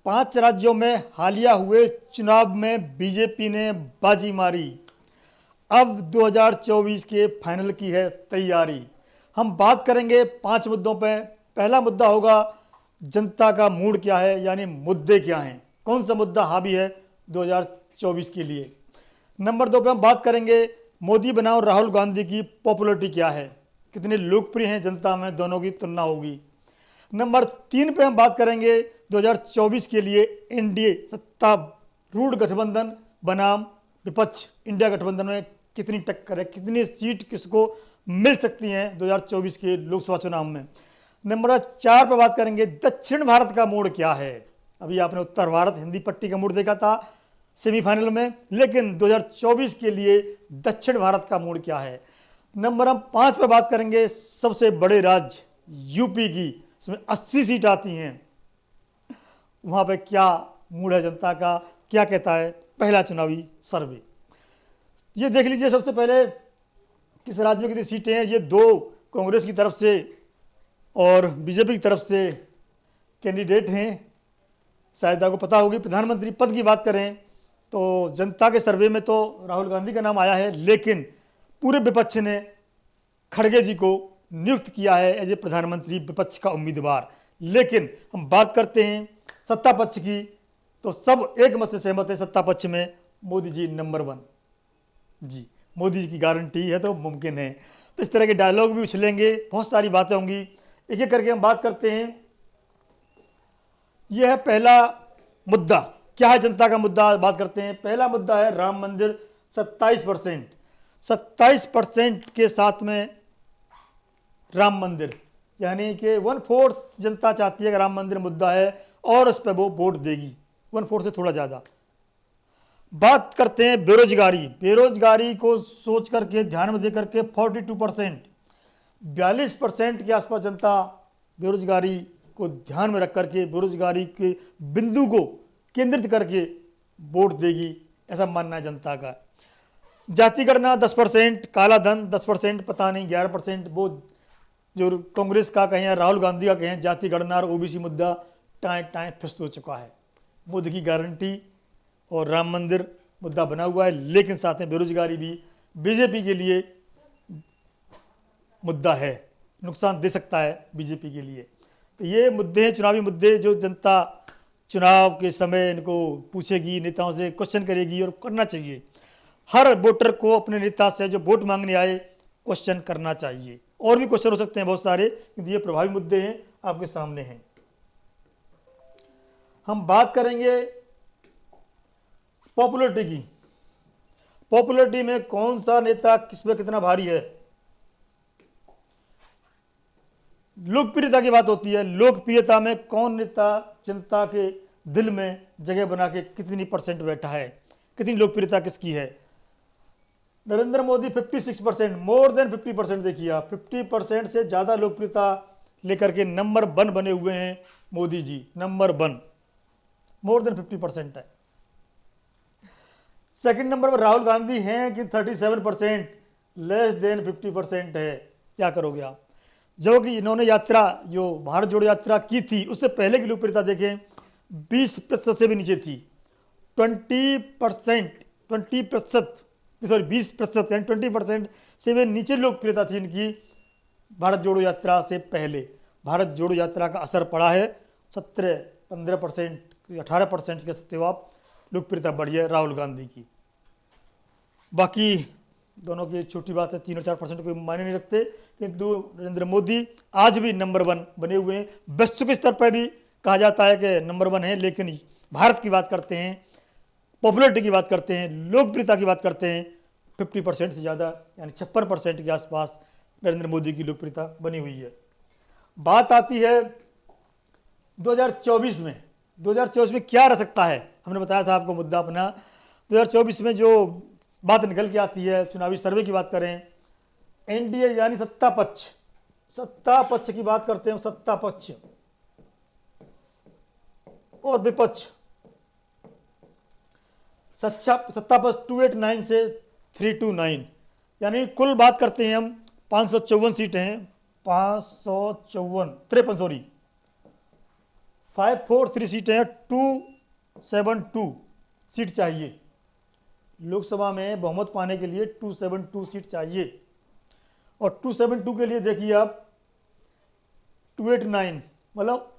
5 राज्यों में हालिया हुए चुनाव में बीजेपी ने बाजी मारी। अब 2024 के फाइनल की है तैयारी। हम बात करेंगे 5 मुद्दों पे। पहला मुद्दा होगा जनता का मूड क्या है, यानी मुद्दे क्या हैं, कौन सा मुद्दा हावी है 2024 के लिए। नंबर 2 पे हम बात करेंगे मोदी बनाम राहुल गांधी की पॉपुलरिटी क्या है, कितने लोकप्रिय हैं जनता में, दोनों की तुलना होगी। नंबर 3 पे हम बात करेंगे 2024 के लिए एनडीए सत्तारूढ़ गठबंधन बनाम विपक्ष इंडिया गठबंधन में कितनी टक्कर है, कितनी सीट किसको मिल सकती हैं 2024 के लोकसभा चुनाव में। नंबर 4 पे बात करेंगे दक्षिण भारत का मूड क्या है। अभी आपने उत्तर भारत हिंदी पट्टी का मूड देखा था सेमीफाइनल में, लेकिन 2024 के लिए दक्षिण भारत का मूड क्या है। नंबर हम 5 पे बात करेंगे सबसे बड़े राज्य यूपी की, इसमें 80 सीट आती हैं, वहां पे क्या मूड है जनता का, क्या कहता है पहला चुनावी सर्वे। ये देख लीजिए सबसे पहले किस राज्य में कितनी सीटें हैं। ये 2 कांग्रेस की तरफ से और बीजेपी की तरफ से कैंडिडेट हैं। शायद आपको पता होगी प्रधानमंत्री पद की बात करें तो जनता के सर्वे में तो राहुल गांधी का नाम आया है, लेकिन पूरे विपक्ष ने खड़गे जी को नियुक्त किया है एज ए प्रधानमंत्री विपक्ष का उम्मीदवार। लेकिन हम बात करते हैं सत्ता पक्ष की तो सब एक मत से सहमत है, सत्ता पक्ष में मोदी जी नंबर 1 जी, मोदी जी की गारंटी है तो मुमकिन है। तो इस तरह के डायलॉग भी उछलेंगे, बहुत सारी बातें होंगी, एक एक करके हम बात करते हैं। यह है पहला मुद्दा, क्या है जनता का मुद्दा, बात करते हैं। पहला मुद्दा है राम मंदिर। 27% के साथ में राम मंदिर, यानी कि 1/4 जनता चाहती है कि राम मंदिर मुद्दा है और उस पर वो वोट देगी, 1/4 से थोड़ा ज़्यादा। बात करते हैं बेरोजगारी। बेरोजगारी को सोच करके ध्यान में दे करके 42%, 42% के आसपास जनता बेरोजगारी को ध्यान में रख करके बेरोजगारी के बिंदु को केंद्रित करके वोट देगी, ऐसा मानना है जनता का। जाति गणना 10%, काला धन 10%, पता नहीं 11%, वो जो कांग्रेस का कहें या राहुल गांधी का कहें, जाति गणना और ओबीसी मुद्दा टाएं टाएं फिस्ट हो चुका है। मोदी की गारंटी और राम मंदिर मुद्दा बना हुआ है, लेकिन साथ में बेरोजगारी भी बीजेपी के लिए मुद्दा है, नुकसान दे सकता है बीजेपी के लिए। तो ये मुद्दे हैं, चुनावी मुद्दे, जो जनता चुनाव के समय इनको पूछेगी, नेताओं से क्वेश्चन करेगी, और करना चाहिए। हर वोटर को अपने नेता से जो वोट मांगने आए क्वेश्चन करना चाहिए। और भी क्वेश्चन हो सकते हैं बहुत सारे, क्योंकि ये प्रभावी मुद्दे हैं, आपके सामने हैं। हम बात करेंगे पॉपुलरिटी की। पॉपुलरिटी में कौन सा नेता किस पे कितना भारी है। लोकप्रियता की बात होती है, लोकप्रियता में कौन नेता जनता के दिल में जगह बना के कितनी % बैठा है, कितनी लोकप्रियता किसकी है। Narendra Modi 56%, more than 50%। देखिए आप 50% से ज़्यादा लोकप्रियता लेकर के नंबर 1 बने हुए हैं Modi ji, number 1, more than 50% है। सेकंड नंबर पर राहुल गांधी हैं कि 37%, लेस देन 50% है। क्या करोगे आप, जो कि इन्होंने यात्रा जो भारत जोड़ो यात्रा की थी उससे पहले की लोकप्रियता देखें 20% से भी नीचे थी। 20% से भी नीचे लोकप्रियता थी इनकी भारत जोड़ो यात्रा से पहले। भारत जोड़ो यात्रा का असर पड़ा है, 17-15% 18% के सकते हो आप, लोकप्रियता बढ़ी है राहुल गांधी की। बाकी दोनों की छोटी बात है, 3 और 4% कोई मायने नहीं रखते, किंतु नरेंद्र मोदी आज भी नंबर 1 बने हुए हैं। वैश्विक स्तर पर भी कहा जाता है कि नंबर 1 है, लेकिन भारत की बात करते हैं, पॉपुलरिटी की बात करते हैं, लोकप्रियता की बात करते हैं, 50% से ज़्यादा यानी 56% के आसपास नरेंद्र मोदी की लोकप्रियता बनी हुई है। बात आती है 2024 में। 2024 में क्या रह सकता है, हमने बताया था आपको मुद्दा अपना। 2024 में जो बात निकल के आती है, चुनावी सर्वे की बात करें, एनडीए यानी सत्ता पक्ष, सत्ता पक्ष की बात करते हैं, सत्ता पक्ष और विपक्ष। सत्ता पक्ष 289 से 329, यानी कुल बात करते हैं हम 554 सीटें हैं, 554 53 सॉरी 543 सीटें हैं, 272 सीट चाहिए लोकसभा में बहुमत पाने के लिए। 272 सीट चाहिए और 272 के लिए देखिए आप 289, मतलब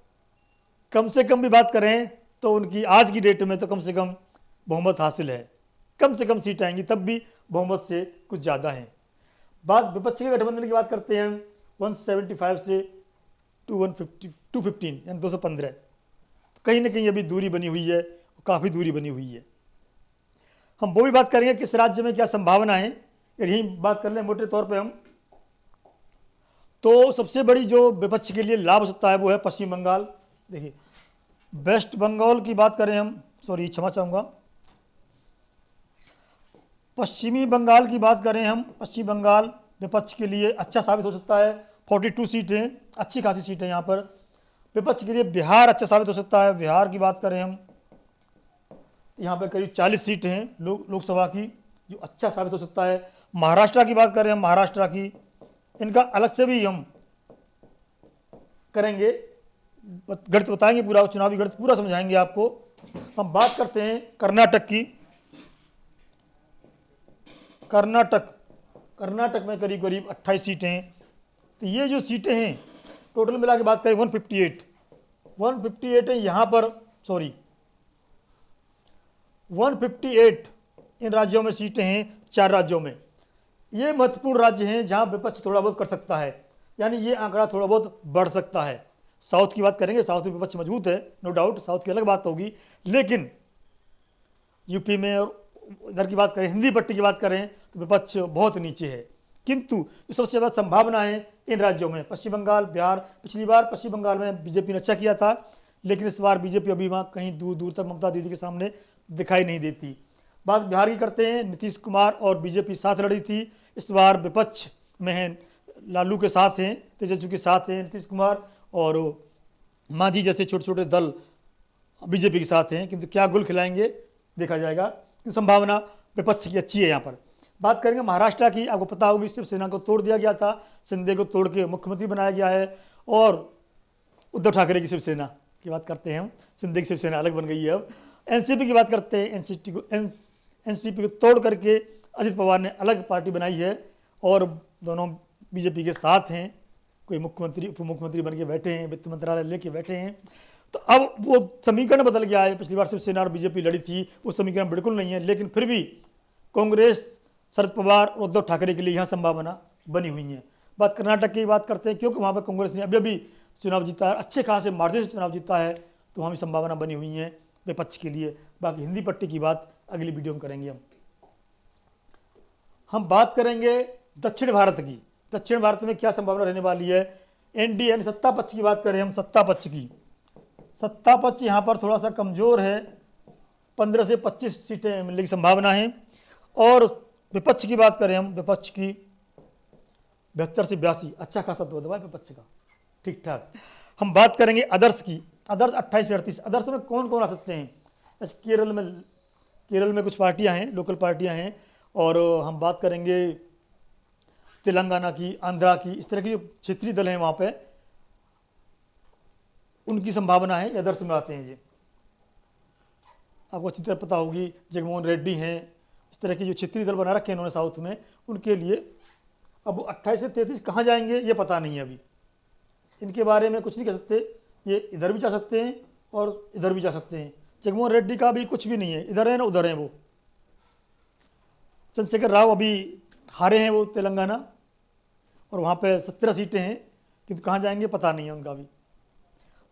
कम से कम भी बात करें तो उनकी आज की डेट में तो कम से कम बहुमत हासिल है। कम से कम सीट आएंगी तब भी बहुमत से कुछ ज़्यादा हैं। बात विपक्ष के गठबंधन की बात करते हैं, 175 से 215 यानी 215, तो कहीं ना कहीं अभी दूरी बनी हुई है, काफ़ी दूरी बनी हुई है। हम वो भी बात करेंगे किस राज्य में क्या संभावना है, यही बात कर लें मोटे तौर पे हम, तो सबसे बड़ी जो विपक्ष के लिए लाभ हो सकता है वो है पश्चिम बंगाल। देखिए वेस्ट बंगाल की बात करें हम, सॉरी क्षमा चाहूँगा, पश्चिमी बंगाल की बात करें हम, पश्चिम बंगाल विपक्ष के लिए अच्छा साबित हो सकता है। 42 सीटें, अच्छी खासी सीटें यहाँ पर विपक्ष के लिए। बिहार अच्छा साबित हो सकता है, बिहार की बात करें हम, यहाँ पर करीब 40 सीटें हैं लोकसभा की, जो अच्छा साबित हो सकता है। महाराष्ट्र की बात करें हम, महाराष्ट्र की, इनका अलग से भी हम करेंगे, गणित बताएंगे पूरा, चुनावी गणित पूरा समझाएंगे आपको। हम बात करते हैं कर्नाटक की। कर्नाटक में करीब करीब 28 सीटें हैं। तो ये जो सीटें हैं टोटल मिला के बात करें 158 है यहाँ पर, सॉरी 158 इन राज्यों में सीटें हैं, 4 राज्यों में। ये महत्वपूर्ण राज्य हैं जहां विपक्ष थोड़ा बहुत कर सकता है, यानी ये आंकड़ा थोड़ा बहुत बढ़ सकता है। साउथ की बात करेंगे, साउथ में विपक्ष मजबूत है, नो डाउट, साउथ की अलग बात होगी, लेकिन यूपी में और इधर की बात करें, हिंदी पट्टी की बात करें तो विपक्ष बहुत नीचे है। किंतु जो सबसे ज़्यादा संभावना है इन राज्यों में, पश्चिम बंगाल, बिहार। पिछली बार पश्चिम बंगाल में बीजेपी ने अच्छा किया था, लेकिन इस बार बीजेपी अभी वहाँ कहीं दूर दूर तक ममता दीदी के सामने दिखाई नहीं देती। बात बिहार की करते हैं, नीतीश कुमार और बीजेपी साथ लड़ी थी, इस बार विपक्ष में हैं, लालू के साथ हैं, तेजस्वी के साथ हैं नीतीश कुमार, और मांझी जैसे छोटे छोटे दल बीजेपी के साथ हैं, किंतु क्या गुल खिलाएंगे देखा जाएगा। संभावना विपक्ष की अच्छी है यहाँ पर। बात करेंगे महाराष्ट्र की, आपको पता होगी शिवसेना को तोड़ दिया गया था, शिंदे को तोड़ के मुख्यमंत्री बनाया गया है, और उद्धव ठाकरे की शिवसेना की बात करते हैं हम, शिंदे की शिवसेना अलग बन गई है अब। एनसीपी की बात करते हैं, एनसीपी को तोड़ करके अजित पवार ने अलग पार्टी बनाई है, और दोनों बीजेपी के साथ हैं, कोई मुख्यमंत्री उप मुख्यमंत्री बन के बैठे हैं, वित्त मंत्रालय लेके बैठे हैं। तो अब वो समीकरण बदल गया है, पिछली बार शिवसेना और बीजेपी लड़ी थी, वो समीकरण बिल्कुल नहीं है, लेकिन फिर भी कांग्रेस, शरद पवार और उद्धव ठाकरे के लिए यहाँ संभावना बनी हुई है। बात कर्नाटक की बात करते हैं, क्योंकि वहाँ पर कांग्रेस ने अभी अभी चुनाव जीता है, अच्छे खासे मार्जिन से चुनाव जीता है, तो वहाँ भी संभावना बनी हुई है विपक्ष के लिए। बाकी हिंदी पट्टी की बात अगली वीडियो में करेंगे हम बात करेंगे दक्षिण भारत की। दक्षिण भारत में क्या संभावना रहने वाली है, एनडीए यानी सत्ता पक्ष की बात करें हम, सत्ता पक्ष की, सत्ता पक्ष यहाँ पर थोड़ा सा कमजोर है, 15 से 25 सीटें मिलने की संभावना है। और विपक्ष की बात करें हम, विपक्ष की 72 से 82, अच्छा खासा दबदबा है विपक्ष का, ठीक ठाक। हम बात करेंगे अदर्स की, अदर्स 28 से 38। अदर्स में कौन कौन आ सकते हैं, केरल में कुछ पार्टियां हैं, लोकल पार्टियां हैं, और हम बात करेंगे तेलंगाना की, आंध्रा की, इस तरह की जो क्षेत्रीय दल हैं वहाँ पे, उनकी संभावना है अदर्स में आते हैं। ये आपको अच्छी तरह पता होगी, जगनमोहन रेड्डी हैं, इस तरह के जो क्षेत्रीय दल बना रखे हैं इन्होंने साउथ में, उनके लिए अब 28 से 33 कहाँ जाएंगे ये पता नहीं है अभी, इनके बारे में कुछ नहीं कह सकते। ये इधर भी जा सकते हैं और इधर भी जा सकते हैं। जगनमोहन रेड्डी का भी कुछ भी नहीं है, इधर है ना उधर है वो। चंद्रशेखर राव अभी हारे हैं वो तेलंगाना, और वहाँ पे 17 सीटें हैं, किंतु कहाँ जाएंगे पता नहीं है उनका भी।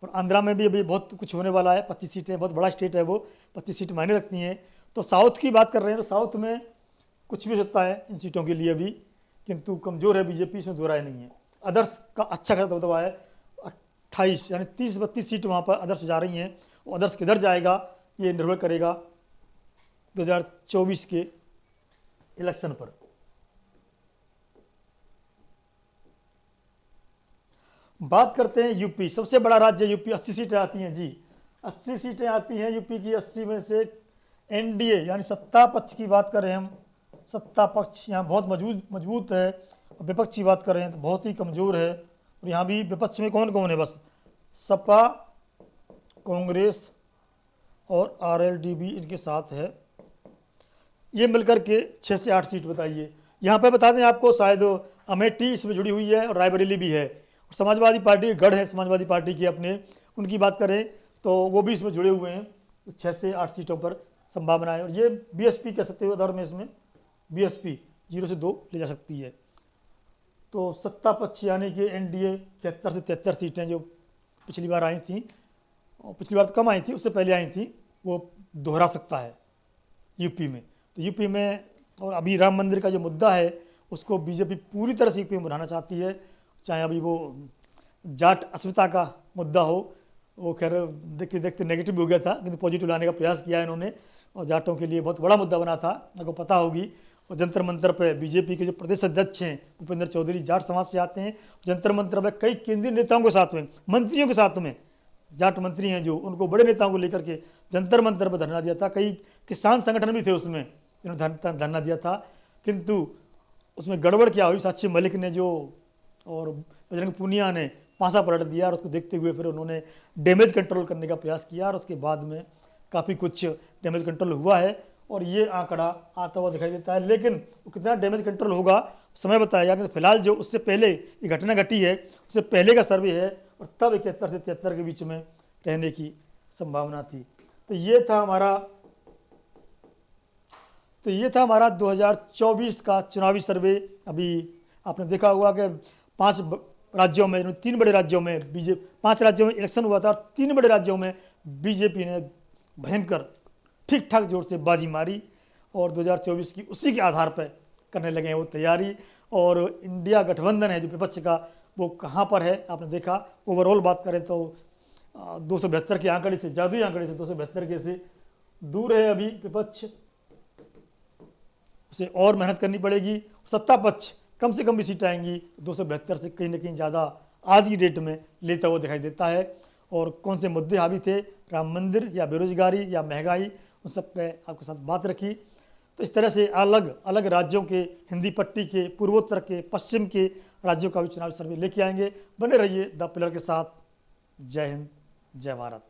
और आंध्रा में भी अभी बहुत कुछ होने वाला है, 25 सीटें, बहुत बड़ा स्टेट है वो, 25 सीट मायने रखती हैं। तो साउथ की बात कर रहे हैं तो साउथ में कुछ भी हो सकता है इन सीटों के लिए भी, किंतु कमज़ोर है बीजेपी, इसमें दो राय नहीं है। अदर्स का अच्छा खासा दबदबा है, 28 यानी 30-32 सीट वहाँ पर अदर्स जा रही हैं। और अदर्स किधर जाएगा ये निर्भर करेगा 2024 के इलेक्शन पर। बात करते हैं यूपी, सबसे बड़ा राज्य यूपी, 80 सीटें आती हैं जी, 80 सीटें आती हैं यूपी की। 80 में से एनडीए यानी सत्ता पक्ष की बात करें हम, सत्ता पक्ष यहाँ बहुत मजबूत है, और विपक्ष की बात करें तो बहुत ही कमज़ोर है। और यहाँ भी विपक्ष में कौन कौन है, बस सपा कांग्रेस और आरएलडी भी इनके साथ है। ये मिलकर के 6 से 8 सीट बताइए। यहाँ पे बता दें आपको, शायद अमेठी इसमें जुड़ी हुई है और रायबरेली भी है। और समाजवादी पार्टी के गढ़ है, समाजवादी पार्टी के अपने, उनकी बात करें तो वो भी इसमें जुड़े हुए हैं। 6 से 8 सीटों पर संभावना है। और ये बीएसपी कह सकते हो दौर में, इसमें बीएसपी 0 से 2 ले जा सकती है। तो सत्ता पक्ष यानी कि एनडीए 71 से 73 सीटें जो पिछली बार आई थी, और पिछली बार तो कम आई थी, उससे पहले आई थी, वो दोहरा सकता है यूपी में। तो यूपी में, और अभी राम मंदिर का जो मुद्दा है उसको बीजेपी पूरी तरह से यूपी में बढ़ाना चाहती है। चाहे अभी वो जाट अस्मिता का मुद्दा हो, वो खैर देखते देखते नेगेटिव हो गया था, किंतु पॉजिटिव लाने का प्रयास किया है इन्होंने, और जाटों के लिए बहुत बड़ा मुद्दा बना था, आपको पता होगी। और जंतर मंतर पे बीजेपी के जो प्रदेश अध्यक्ष हैं भूपेंद्र चौधरी जाट समाज से आते हैं। जंतर मंतर पे कई केंद्रीय नेताओं के साथ में, मंत्रियों के साथ में, जाट मंत्री हैं जो, उनको बड़े नेताओं को लेकर के जंतर मंतर पर धरना दिया था। कई किसान संगठन भी थे उसमें, इन्होंने धरना दिया था। किंतु उसमें गड़बड़ क्या हुई, साक्षी मलिक ने जो और बजरंग पूनिया ने पासा पलट दिया, और उसको देखते हुए फिर उन्होंने डैमेज कंट्रोल करने का प्रयास किया, और उसके बाद में काफ़ी कुछ डैमेज कंट्रोल हुआ है, और ये आंकड़ा आता हुआ दिखाई देता है। लेकिन वो कितना डैमेज कंट्रोल होगा समय बताएगा। कि फिलहाल जो उससे पहले ये घटना घटी है, उससे पहले का सर्वे है, और तब 71 से 73 के बीच में रहने की संभावना थी। तो ये था हमारा 2024 का चुनावी सर्वे। अभी आपने देखा होगा कि 5 राज्यों में, 3 बड़े राज्यों में बीजेपी, 5 राज्यों में इलेक्शन हुआ था, और 3 बड़े राज्यों में बीजेपी ने भयंकर ठीक ठाक जोर से बाजी मारी, और 2024 की उसी के आधार पर करने लगे हैं वो तैयारी। और इंडिया गठबंधन है जो विपक्ष का, वो कहाँ पर है आपने देखा। ओवरऑल बात करें तो 272 के आंकड़े से, जादुई आंकड़े से 272 के से दूर है अभी विपक्ष, उसे और मेहनत करनी पड़ेगी। सत्ता पक्ष कम से कम भी सीट आएंगी, 272 से कहीं ना कहीं ज़्यादा आज की डेट में लेता हुआ दिखाई देता है। और कौन से मुद्दे हावी थे, राम मंदिर या बेरोजगारी या महंगाई, उन सब पे आपके साथ बात रखी। तो इस तरह से अलग अलग राज्यों के, हिंदी पट्टी के, पूर्वोत्तर के, पश्चिम के राज्यों का भी चुनावी सर्वे लेके आएंगे। बने रहिए द पिलर के साथ। जय हिंद, जय भारत।